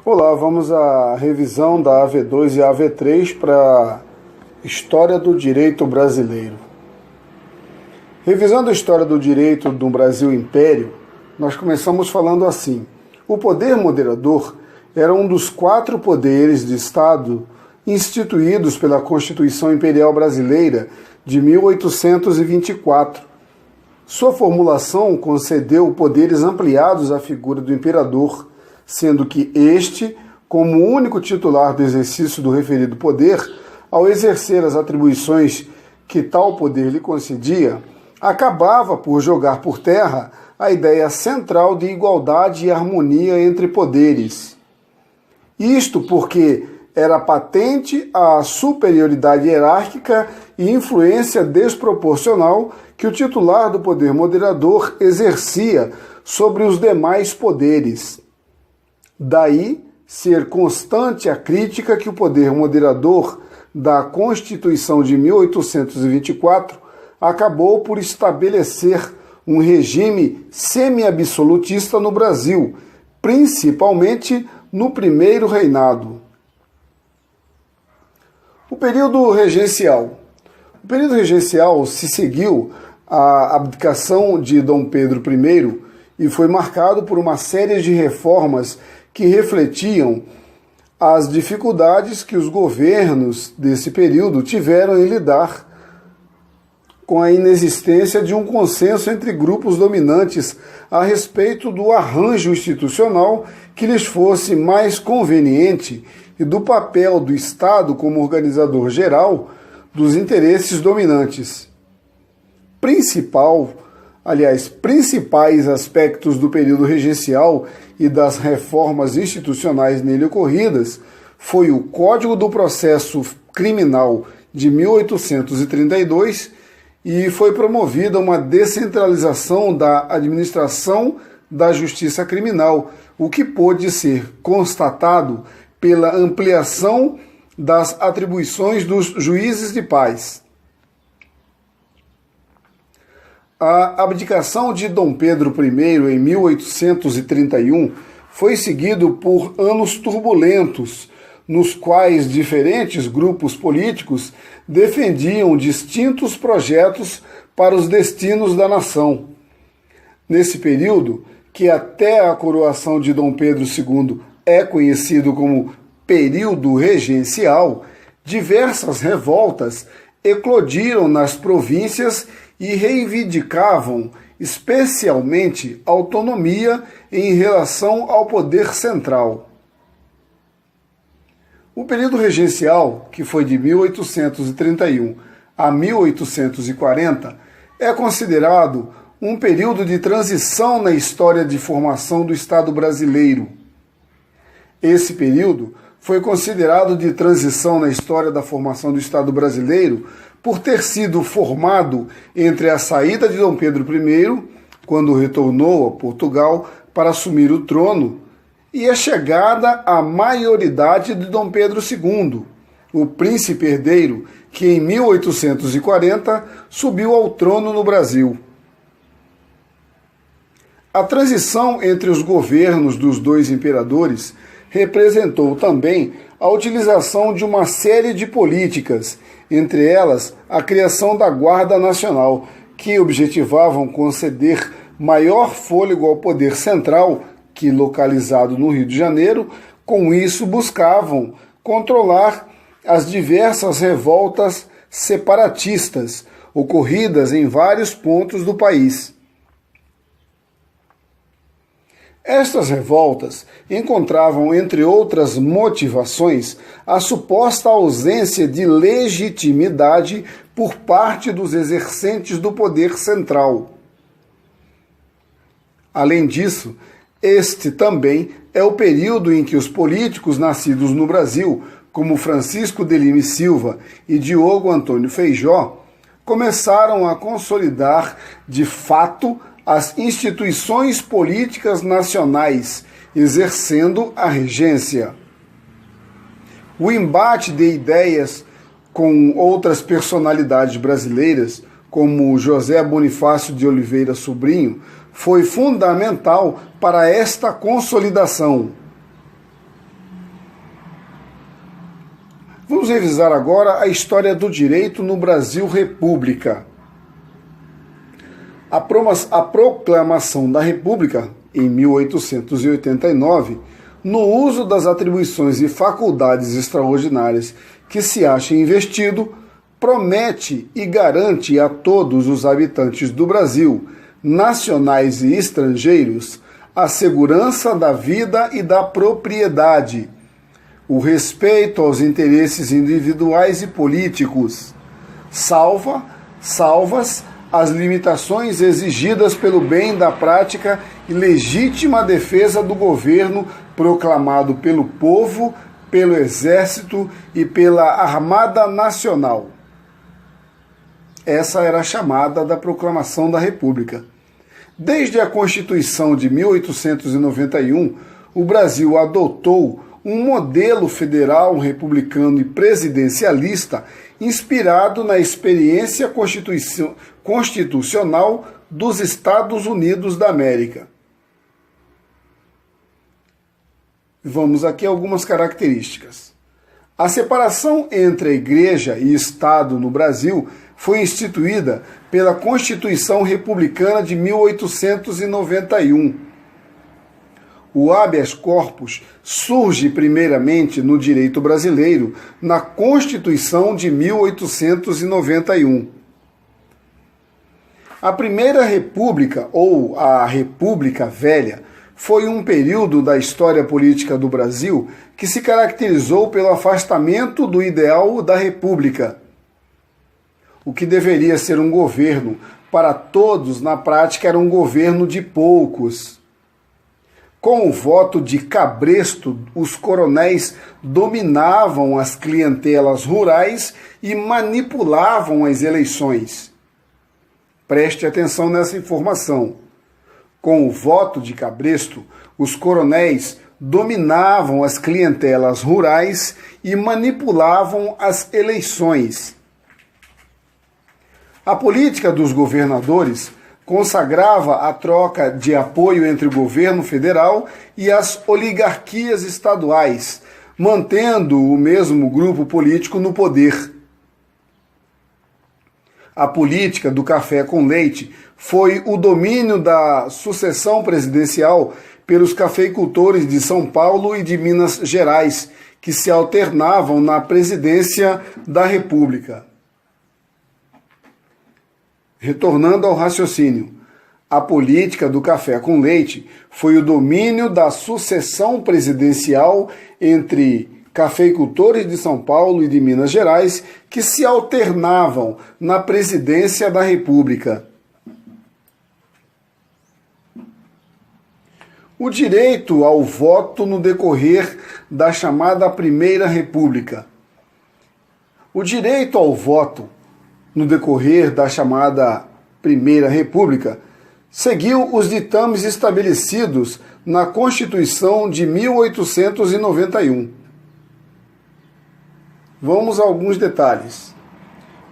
Olá, vamos à revisão da AV2 e AV3 para História do Direito Brasileiro. Revisando a história do direito do Brasil Império, nós começamos falando assim: o poder moderador era um dos 4 poderes de Estado instituídos pela Constituição Imperial Brasileira de 1824. Sua formulação concedeu poderes ampliados à figura do imperador, sendo que este, como único titular do exercício do referido poder, ao exercer as atribuições que tal poder lhe concedia, acabava por jogar por terra a ideia central de igualdade e harmonia entre poderes. Isto porque era patente a superioridade hierárquica e influência desproporcional que o titular do poder moderador exercia sobre os demais poderes. Daí ser constante a crítica que o poder moderador da Constituição de 1824 acabou por estabelecer um regime semi-absolutista no Brasil, principalmente no primeiro reinado. O período regencial. O período regencial se seguiu à abdicação de Dom Pedro I e foi marcado por uma série de reformas que refletiam as dificuldades que os governos desse período tiveram em lidar com a inexistência de um consenso entre grupos dominantes a respeito do arranjo institucional que lhes fosse mais conveniente e do papel do Estado como organizador geral dos interesses dominantes. Principais aspectos do período regencial e das reformas institucionais nele ocorridas foi o Código do Processo Criminal de 1832 e foi promovida uma descentralização da administração da justiça criminal, o que pôde ser constatado pela ampliação das atribuições dos juízes de paz. A abdicação de Dom Pedro I em 1831 foi seguido por anos turbulentos, nos quais diferentes grupos políticos defendiam distintos projetos para os destinos da nação. Nesse período, que até a coroação de Dom Pedro II é conhecido como período regencial, diversas revoltas eclodiram nas províncias e reivindicavam especialmente autonomia em relação ao poder central. O período regencial, que foi de 1831 a 1840, é considerado um período de transição na história de formação do Estado brasileiro. Esse período foi considerado de transição na história da formação do Estado brasileiro por ter sido formado entre a saída de Dom Pedro I, quando retornou a Portugal para assumir o trono, e a chegada à maioridade de Dom Pedro II, o príncipe herdeiro, que em 1840 subiu ao trono no Brasil. A transição entre os governos dos dois imperadores representou também a utilização de uma série de políticas, entre elas a criação da Guarda Nacional, que objetivavam conceder maior fôlego ao poder central, que, localizado no Rio de Janeiro, com isso buscavam controlar as diversas revoltas separatistas ocorridas em vários pontos do país. Estas revoltas encontravam, entre outras motivações, a suposta ausência de legitimidade por parte dos exercentes do poder central. Além disso, este também é o período em que os políticos nascidos no Brasil, como Francisco de Lima e Silva e Diogo Antônio Feijó, começaram a consolidar, de fato, as instituições políticas nacionais, exercendo a regência. O embate de ideias com outras personalidades brasileiras, como José Bonifácio de Oliveira Sobrinho, foi fundamental para esta consolidação. Vamos revisar agora a história do direito no Brasil República. A proclamação da República, em 1889, no uso das atribuições e faculdades extraordinárias que se acha investido, promete e garante a todos os habitantes do Brasil, nacionais e estrangeiros, a segurança da vida e da propriedade, o respeito aos interesses individuais e políticos, salvas as limitações exigidas pelo bem da prática e legítima defesa do governo proclamado pelo povo, pelo Exército e pela Armada Nacional. Essa era a chamada da Proclamação da República. Desde a Constituição de 1891, o Brasil adotou um modelo federal, republicano e presidencialista inspirado na experiência constitucional dos Estados Unidos da América. Vamos aqui a algumas características. A separação entre a Igreja e Estado no Brasil foi instituída pela Constituição Republicana de 1891. O habeas corpus surge primeiramente no direito brasileiro, na Constituição de 1891. A Primeira República, ou a República Velha, foi um período da história política do Brasil que se caracterizou pelo afastamento do ideal da República. O que deveria ser um governo para todos, na prática, era um governo de poucos. Com o voto de cabresto, os coronéis dominavam as clientelas rurais e manipulavam as eleições. Preste atenção nessa informação. Com o voto de cabresto, os coronéis dominavam as clientelas rurais e manipulavam as eleições. A política dos governadores consagrava a troca de apoio entre o governo federal e as oligarquias estaduais, mantendo o mesmo grupo político no poder. A política do café com leite foi o domínio da sucessão presidencial pelos cafeicultores de São Paulo e de Minas Gerais, que se alternavam na presidência da República. Retornando ao raciocínio, a política do café com leite foi o domínio da sucessão presidencial entre cafeicultores de São Paulo e de Minas Gerais que se alternavam na presidência da República. O direito ao voto no decorrer da chamada Primeira República. O direito ao voto no decorrer da chamada Primeira República seguiu os ditames estabelecidos na Constituição de 1891. Vamos a alguns detalhes.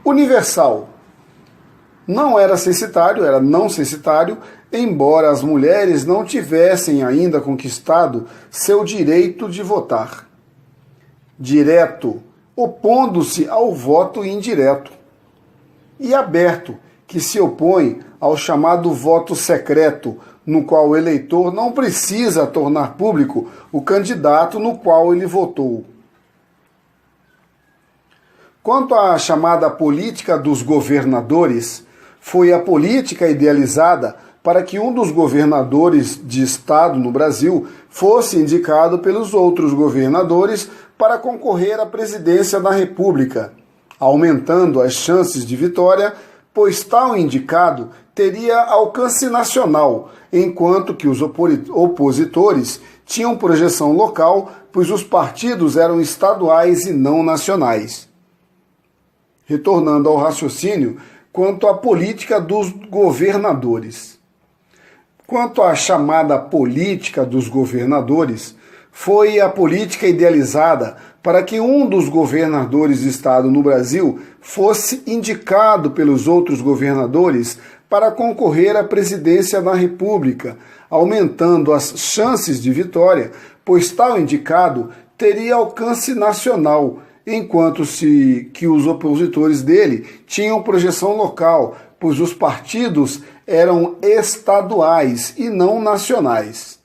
Universal. Não era censitário, era não censitário, embora as mulheres não tivessem ainda conquistado seu direito de votar. Direto, opondo-se ao voto indireto. E aberto, que se opõe ao chamado voto secreto, no qual o eleitor não precisa tornar público o candidato no qual ele votou. Quanto à chamada política dos governadores, foi a política idealizada para que um dos governadores de estado no Brasil fosse indicado pelos outros governadores para concorrer à presidência da República, aumentando as chances de vitória, pois tal indicado teria alcance nacional, enquanto que os opositores tinham projeção local, pois os partidos eram estaduais e não nacionais. Retornando ao raciocínio, quanto à política dos governadores. Quanto à chamada política dos governadores, foi a política idealizada para que um dos governadores de estado no Brasil fosse indicado pelos outros governadores para concorrer à presidência da República, aumentando as chances de vitória, pois tal indicado teria alcance nacional, enquanto que os opositores dele tinham projeção local, pois os partidos eram estaduais e não nacionais.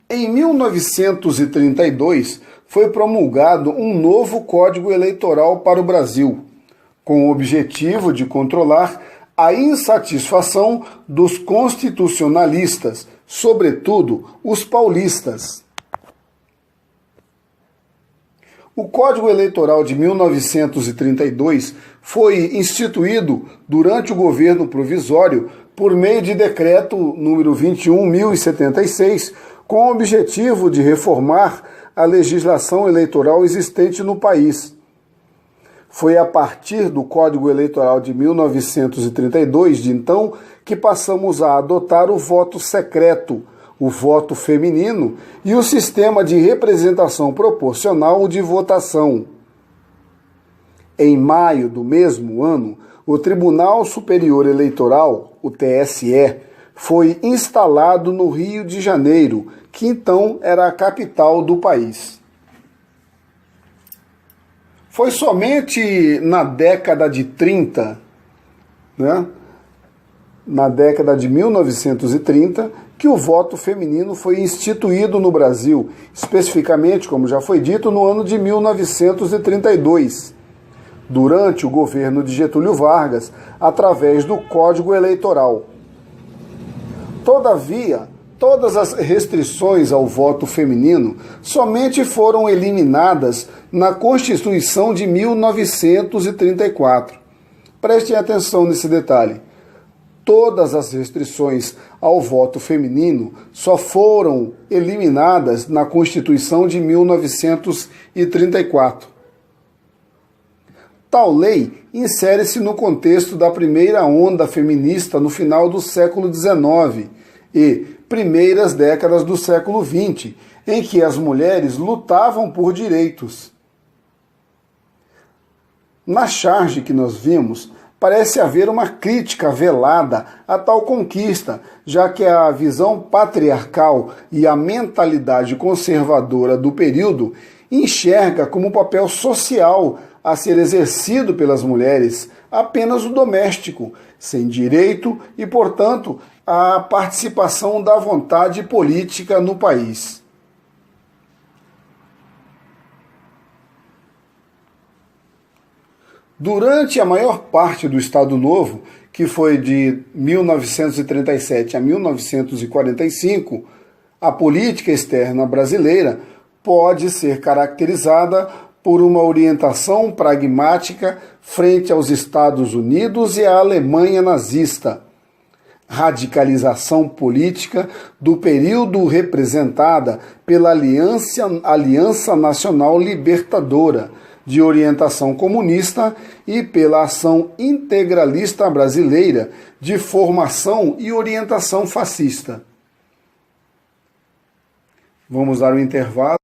Em 1932, foi promulgado um novo Código Eleitoral para o Brasil, com o objetivo de controlar a insatisfação dos constitucionalistas, sobretudo os paulistas. O Código Eleitoral de 1932 foi instituído durante o governo provisório por meio de decreto número 21.076, com o objetivo de reformar a legislação eleitoral existente no país. Foi a partir do Código Eleitoral de 1932, de então, que passamos a adotar o voto secreto, o voto feminino e o sistema de representação proporcional de votação. Em maio do mesmo ano, o Tribunal Superior Eleitoral, o TSE, foi instalado no Rio de Janeiro, que então era a capital do país. Foi somente na década de 30, na década de 1930, que o voto feminino foi instituído no Brasil, especificamente, como já foi dito, no ano de 1932, durante o governo de Getúlio Vargas, através do Código Eleitoral. Todavia, todas as restrições ao voto feminino somente foram eliminadas na Constituição de 1934. Prestem atenção nesse detalhe. Todas as restrições ao voto feminino só foram eliminadas na Constituição de 1934. Tal lei insere-se no contexto da primeira onda feminista no final do século XIX e primeiras décadas do século XX, em que as mulheres lutavam por direitos. Na charge que nós vimos, parece haver uma crítica velada a tal conquista, já que a visão patriarcal e a mentalidade conservadora do período enxerga como papel social a ser exercido pelas mulheres apenas o doméstico, sem direito e, portanto, a participação da vontade política no país. Durante a maior parte do Estado Novo, que foi de 1937 a 1945, a política externa brasileira pode ser caracterizada por uma orientação pragmática frente aos Estados Unidos e à Alemanha nazista, radicalização política do período representada pela Aliança Nacional Libertadora, de orientação comunista, e pela ação integralista brasileira, de formação e orientação fascista. Vamos dar um intervalo.